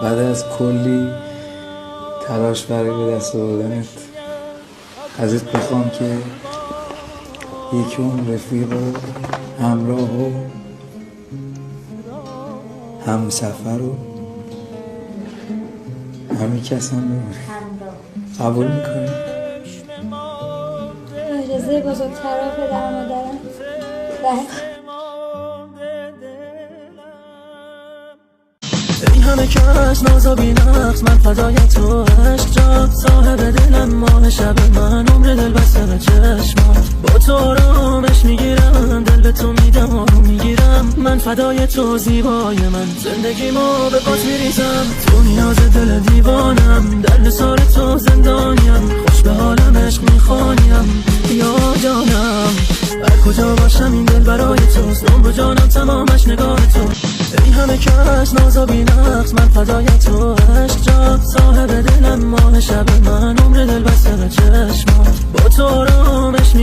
بعد از کلی تلاش برای به دست آوردنت ازت بخوام که یک عمر رفیق و همراه و همسفر و همین کس هم بمونه. قبول میکنی؟ رضای بزرگتر و پدر مادرم. ای همه کس ناز و بی نقص، من فدای تو عشق جات، صاحب دلم ماه شب من، عمر دل بسته به چشمات، با تو آرامش میگیرم، دل به تو میدم آروم میگیرم، من فدای تو زیبای من، زندگیمو به پات میریزم، تو نیاز دل دیوانم، در نثار تو زندانیم، خوش به حالم عشق میخوانیم یا جانم، هر کجا باشم این دل برای توست، عمر و جانم تمامش نگاه تو. ای همه کس ناز و بی نقص، من فدای تو عشق جات، صاحب دلم ماه شب من، عمر دل بسته به چشمات، با تو آرامش میگیرم.